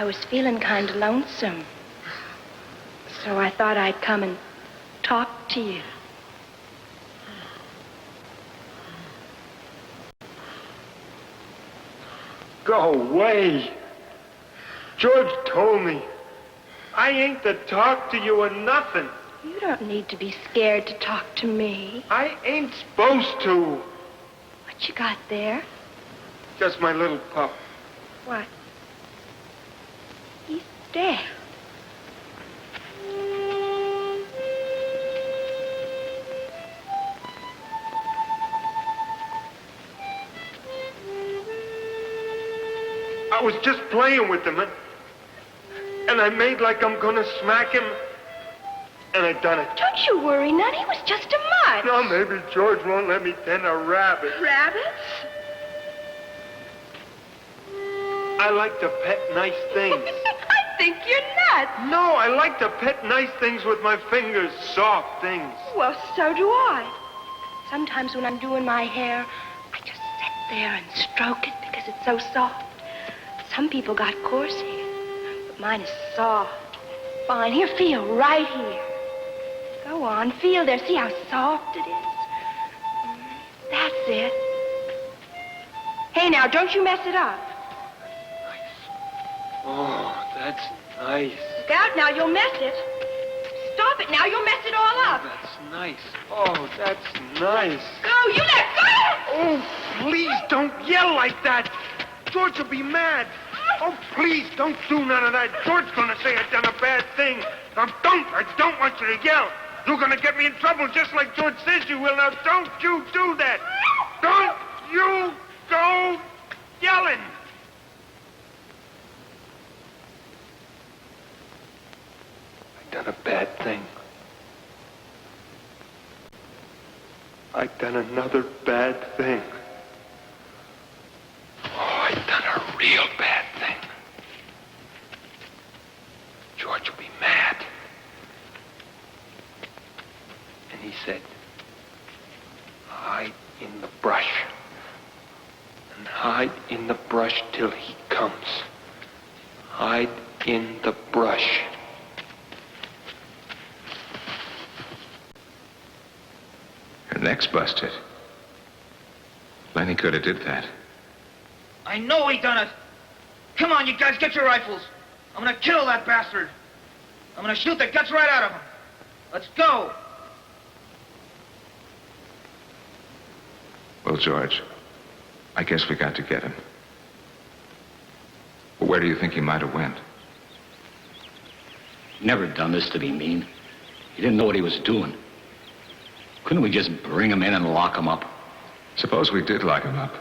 I was feeling kind of lonesome. So I thought I'd come and talk to you. Go away. George told me. I ain't to talk to you or nothing. You don't need to be scared to talk to me. I ain't supposed to. What you got there? Just my little pup. What? He's dead. I was just playing with him, and I made like I'm gonna smack him, and I done it. Don't you worry, none. He was just a mutt. No, maybe George won't let me tend a rabbit. Rabbits? I like to pet nice things. I think you're nuts. No, I like to pet nice things with my fingers, soft things. Well, so do I. Sometimes when I'm doing my hair, I just sit there and stroke it because it's so soft. Some people got coarse hair, but mine is soft. Fine. Here, feel right here. Go on, feel there. See how soft it is? That's it. Hey, now, don't you mess it up. Oh, that's nice. Look out now, you'll mess it. Stop it now, you'll mess it all up. That's nice. Oh, that's nice. Go, you let go! Oh, please don't yell like that. George will be mad. Oh, please don't do none of that. George's gonna say I done a bad thing. Now, I don't want you to yell. You're gonna get me in trouble just like George says you will. Now, don't you do that. Don't you go yelling. Done a bad thing. I done another bad thing. Oh, I done a real bad thing. George will be mad. And he said, hide in the brush. And hide in the brush till he comes. Hide in the brush. Her neck's busted. Lennie could have did that. I know he done it. Come on, you guys, get your rifles. I'm gonna kill that bastard. I'm gonna shoot the guts right out of him. Let's go. Well, George, I guess we got to get him. But where do you think he might have went? Never done this to be mean. He didn't know what he was doing. Couldn't we just bring him in and lock him up? Suppose we did lock him up.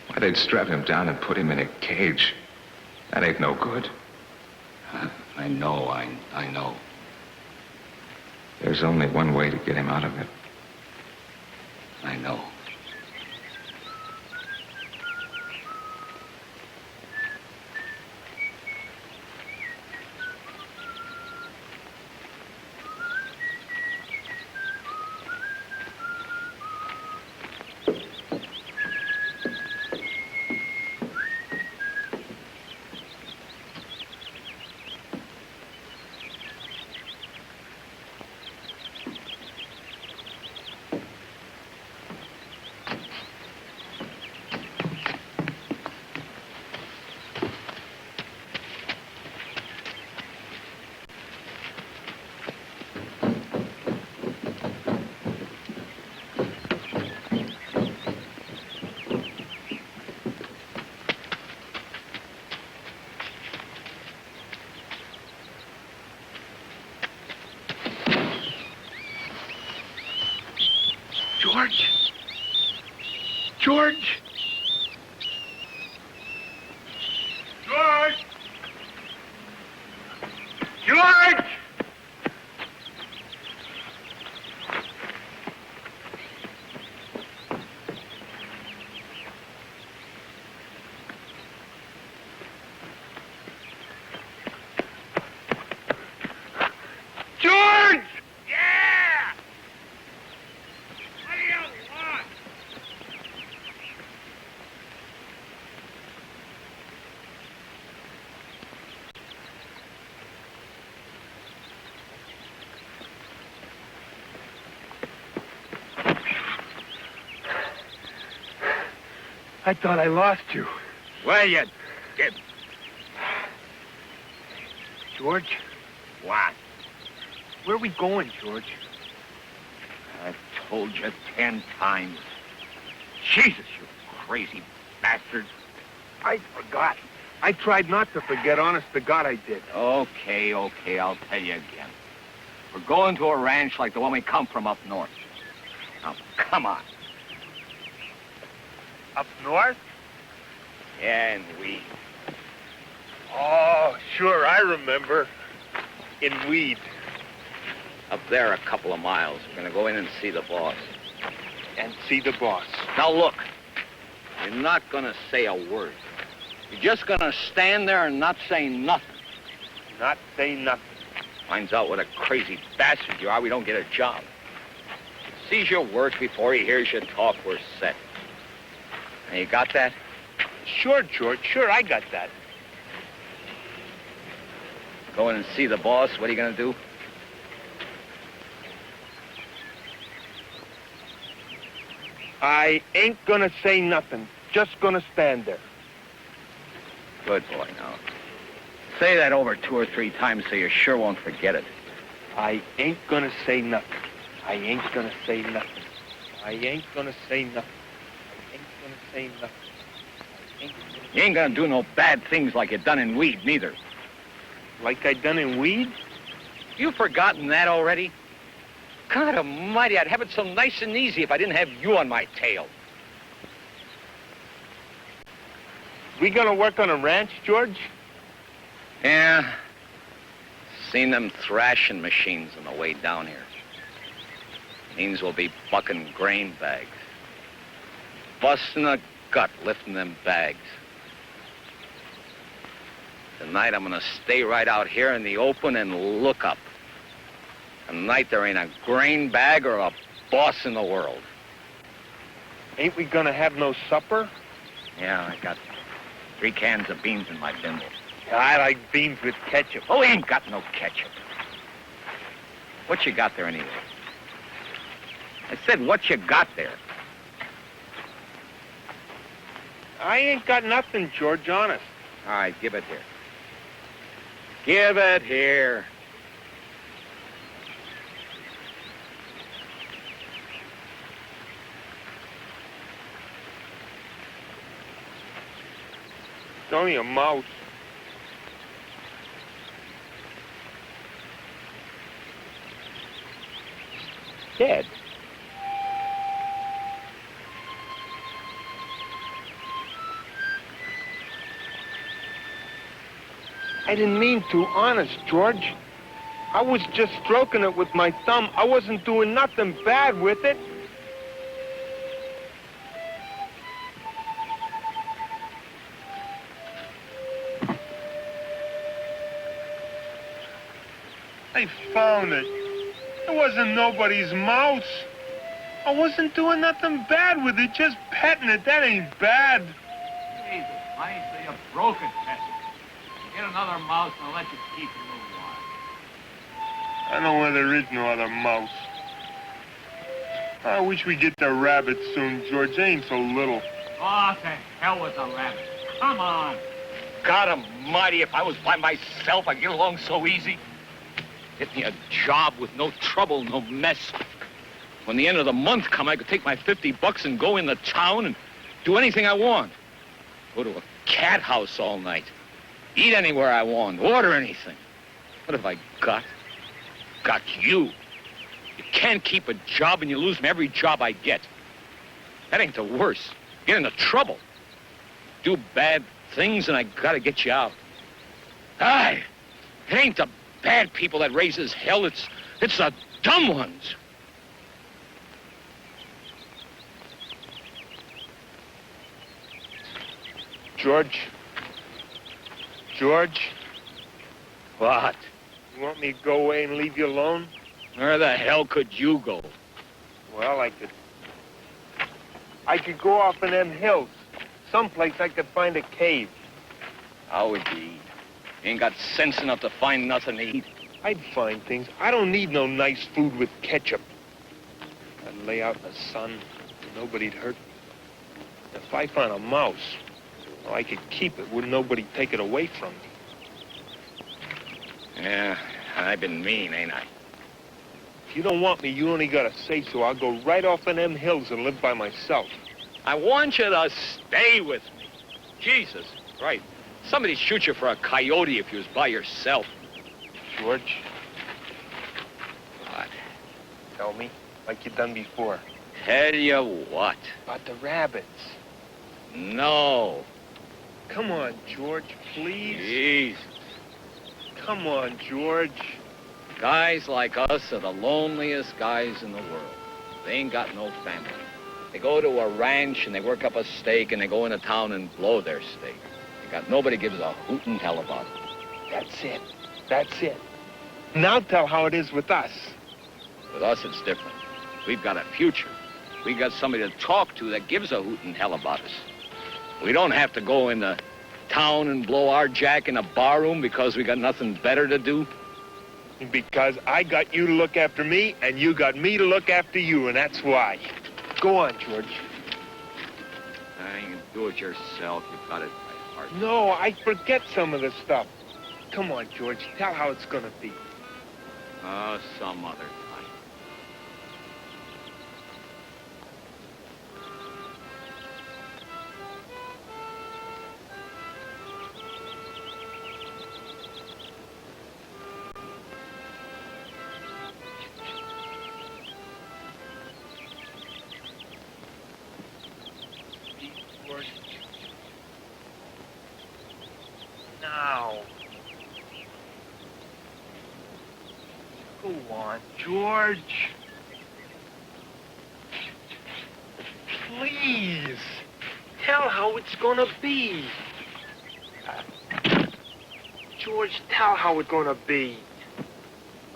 Why, they'd strap him down and put him in a cage. That ain't no good. I know, I know. There's only one way to get him out of it. I know. George! George! George! George! Yeah! What do you want? I thought I lost you. Well, you did. George? What? Where are we going, George? I've told you 10 times. Jesus, you crazy bastard. I forgot. I tried not to forget. Honest to God, I did. Okay, I'll tell you again. We're going to a ranch like the one we come from up north. Now, come on. Up north? Yeah, and we... Oh, sure, I remember. In Weed. Up there a couple of miles. We're going to go in and see the boss. And see the boss. Now, look. You're not going to say a word. You're just going to stand there and not say nothing. Not say nothing. Finds out what a crazy bastard you are, we don't get a job. Sees your work before he hears you talk, we're set. Now, you got that? Sure, George. Sure, I got that. Go in and see the boss. What are you going to do? I ain't gonna say nothing. Just gonna stand there. Good boy, now. Say that over 2 or 3 times so you sure won't forget it. I ain't gonna say nothing. I ain't gonna say nothing. I ain't gonna say nothing. I ain't gonna say nothing. You ain't gonna do no bad things like you done in Weed, neither. Like I done in Weed? You forgotten that already? God almighty, I'd have it so nice and easy if I didn't have you on my tail. We gonna work on a ranch, George? Yeah. Seen them thrashing machines on the way down here. Means we'll be bucking grain bags. Busting a gut lifting them bags. Tonight I'm gonna stay right out here in the open and look up. Tonight there ain't a grain bag or a boss in the world. Ain't we gonna have no supper? Yeah, I got 3 cans of beans in my bimble. I like beans with ketchup. Oh, we ain't got no ketchup. What you got there anyway? I said, what you got there? I ain't got nothing, George, honest. All right, give it here. Give it here. It's only a mouse. Dead. I didn't mean to, honest, George. I was just stroking it with my thumb. I wasn't doing nothing bad with it. I found it. It wasn't nobody's mouse. I wasn't doing nothing bad with it, just petting it. That ain't bad. Jesus, honey, so you broke it, Kathe. Get another mouse and I'll let you keep it a little while. I know where there is no other mouse. I wish we'd get the rabbit soon, George. They ain't so little. Oh, to hell with the rabbit. Come on. God almighty, if I was by myself, I'd get along so easy. Get me a job with no trouble, no mess. When the end of the month come, I could take my $50 and go into town and do anything I want. Go to a cat house all night. Eat anywhere I want. Order anything. What have I got? Got you. You can't keep a job and you lose me every job I get. That ain't the worst. Get into trouble. Do bad things and I gotta get you out. Aye. It ain't the bad people that raises hell. It's the dumb ones. George? George? What? You want me to go away and leave you alone? Where the hell could you go? Well, I could go off in them hills. Someplace I could find a cave. How would you eat? You ain't got sense enough to find nothing to eat. I'd find things. I don't need no nice food with ketchup. I'd lay out in the sun. Nobody'd hurt me. If I found a mouse, well, I could keep it. Wouldn't nobody take it away from me. Yeah, I've been mean, ain't I? If you don't want me, you only gotta say so. I'll go right off in them hills and live by myself. I want you to stay with me. Jesus, right. Somebody'd shoot you for a coyote if you was by yourself. George, What? tell me, like you done before. Tell you what. About the rabbits. No. Come on, George, please. Jesus. Come on, George. Guys like us are the loneliest guys in the world. They ain't got no family. They go to a ranch and they work up a stake and they go into town and blow their stake. They got nobody gives a hootin' hell about it. That's it. That's it. Now tell how it is with us. With us, it's different. We've got a future. We got somebody to talk to that gives a hootin' hell about us. We don't have to go into town and blow our jack in a barroom because we got nothing better to do. Because I got you to look after me, and you got me to look after you, and that's why. Go on, George. You can do it yourself. You've got it by heart. No, I forget some of the stuff. Come on, George. Tell how it's gonna be. Oh, some other time. George. Now. Go on, George. Please. Tell how it's gonna be. George, tell how it's gonna be.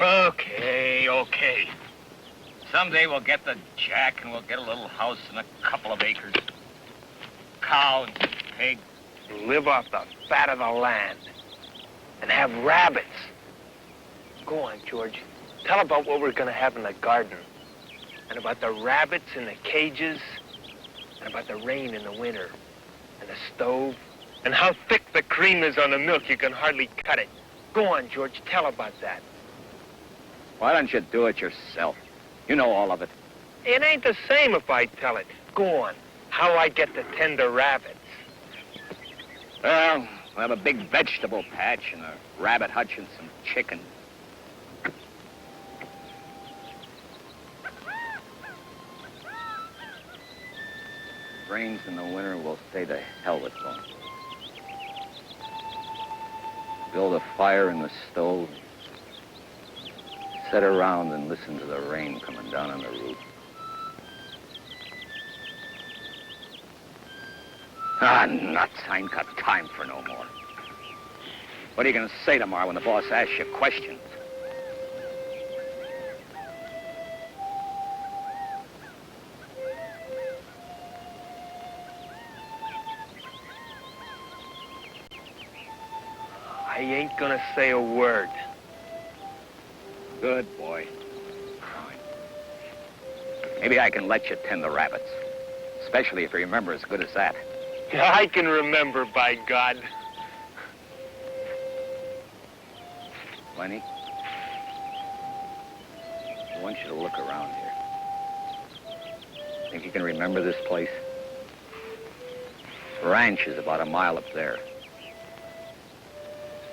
Okay. Someday we'll get the jack and we'll get a little house and a couple of acres. Cow and pig. Live off the fat of the land. And have rabbits. Go on, George. Tell about what we're gonna have in the garden. And about the rabbits in the cages. And about the rain in the winter. And the stove. And how thick the cream is on the milk you can hardly cut it. Go on, George. Tell about that. Why don't you do it yourself? You know all of it. It ain't the same if I tell it. Go on. How I get to tend the rabbits. Well, we'll have a big vegetable patch and a rabbit hutch and some chicken. Rains in the winter, we'll stay the hell with them. Build a fire in the stove. Sit around and listen to the rain coming down on the roof. Ah, nuts. I ain't got time for no more. What are you going to say tomorrow when the boss asks you questions? I ain't gonna say a word. Good boy. Fine. Maybe I can let you tend the rabbits. Especially if you remember as good as that. I can remember, by God. Lennie, I want you to look around here. Think you can remember this place? The ranch is about a mile up there.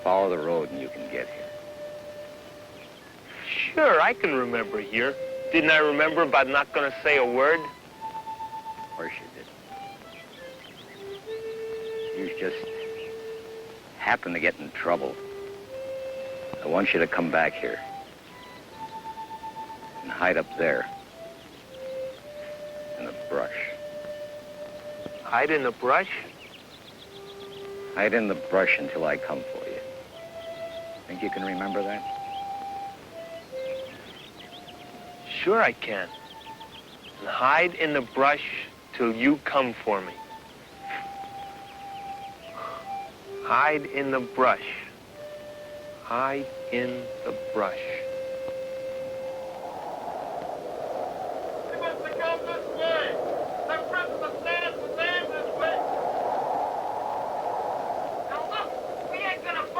Follow the road and you can get here. Sure, I can remember here. Didn't I remember about not gonna say a word? Of course you did. You just happened to get in trouble. I want you to come back here and hide up there in the brush. Hide in the brush? Hide in the brush until I come for you. Think you can remember that? Sure I can. And hide in the brush till you come for me. Hide in the brush. Hide in the brush. He must have come this way. That prisoner stands with hands in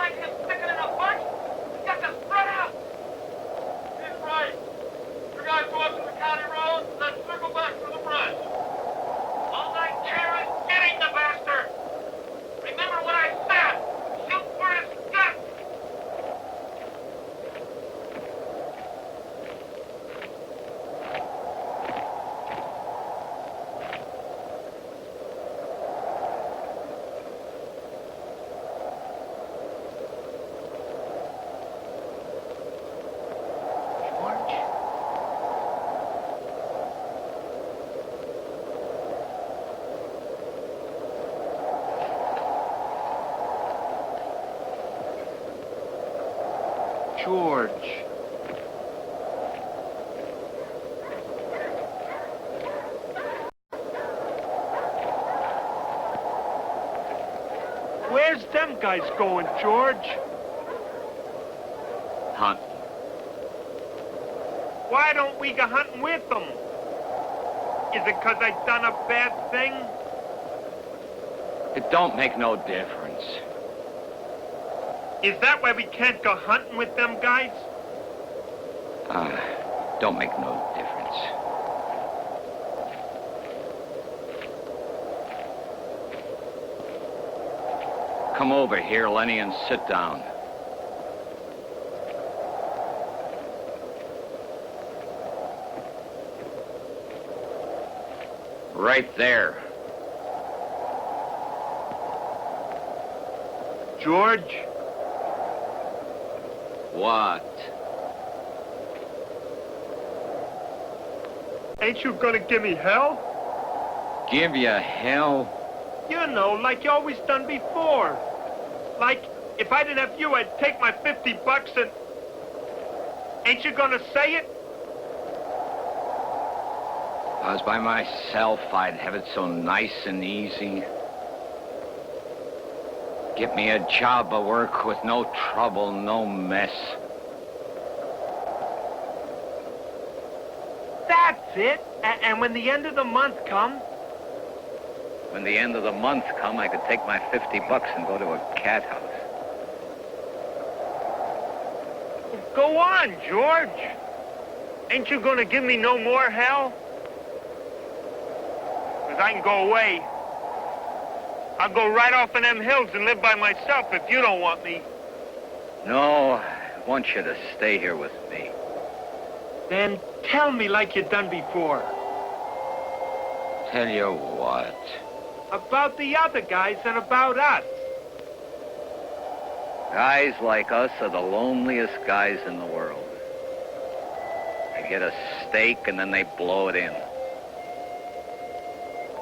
like you sticking in a bunch? You got to spread out. He's right. You guys go up to the county road, then circle back to the brush. All that cheering, getting the bastard. Remember what I said. Shoot for his guts. George. Where's them guys going, George? Hunt. Why don't we go hunting with them? Is it 'cause I done a bad thing? It don't make no difference. Is that why we can't go hunting with them guys? Don't make no difference. Come over here, Lennie, and sit down. Right there. George? What? Ain't you gonna give me hell? Give you hell? You know, like you always done before. Like, if I didn't have you, I'd take my 50 bucks and... Ain't you gonna say it? If I was by myself, I'd have it so nice and easy. Get me a job of work with no trouble, no mess. That's it. And when the end of the month comes... When the end of the month come, I could take my 50 bucks and go to a cat house. Go on, George. Ain't you gonna give me no more hell? 'Cause I can go away. I'll go right off in them hills and live by myself if you don't want me. No, I want you to stay here with me. Then tell me like you done before. Tell you what. About the other guys and about us. Guys like us are the loneliest guys in the world. They get a steak and then they blow it in.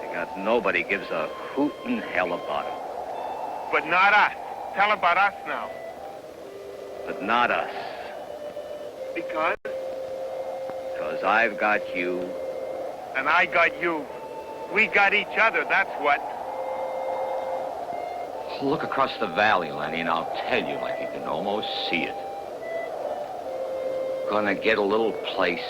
They got nobody gives a hoot in hell about them. But not us. Tell about us now. But not us. Because? 'Cause I've got you. And I got you. We got each other, that's what. Look across the valley, Lennie, and I'll tell you like you can almost see it. Gonna get a little place.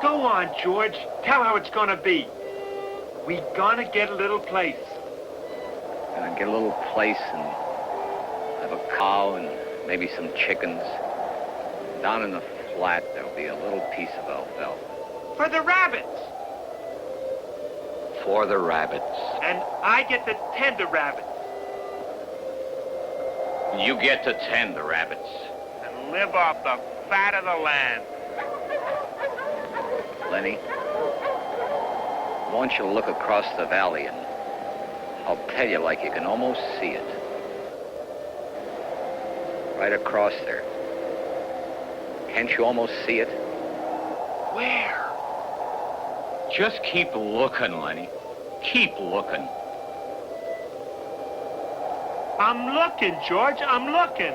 Go on, George. Tell how it's gonna be. We gonna get a little place. Gonna get a little place and have a cow and maybe some chickens. Down in the flat, there'll be a little piece of alfalfa. For the rabbits. For the rabbits. And I get to tend the rabbits. You get to tend the rabbits. And live off the fat of the land. Lennie, I want you to look across the valley and I'll tell you like you can almost see it. Right across there. Can't you almost see it? Where? Just keep looking, Lennie. Keep looking. I'm looking, George. I'm looking.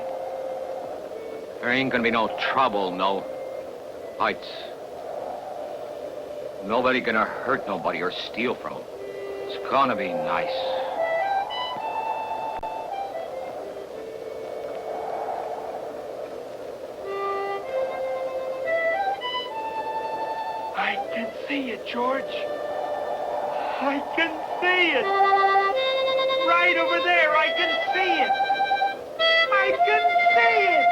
There ain't gonna be no trouble, no fights. Nobody gonna hurt nobody or steal from them. It's gonna be nice. I can see it, George. I can see it. Right light over there. I can see it. I can see it.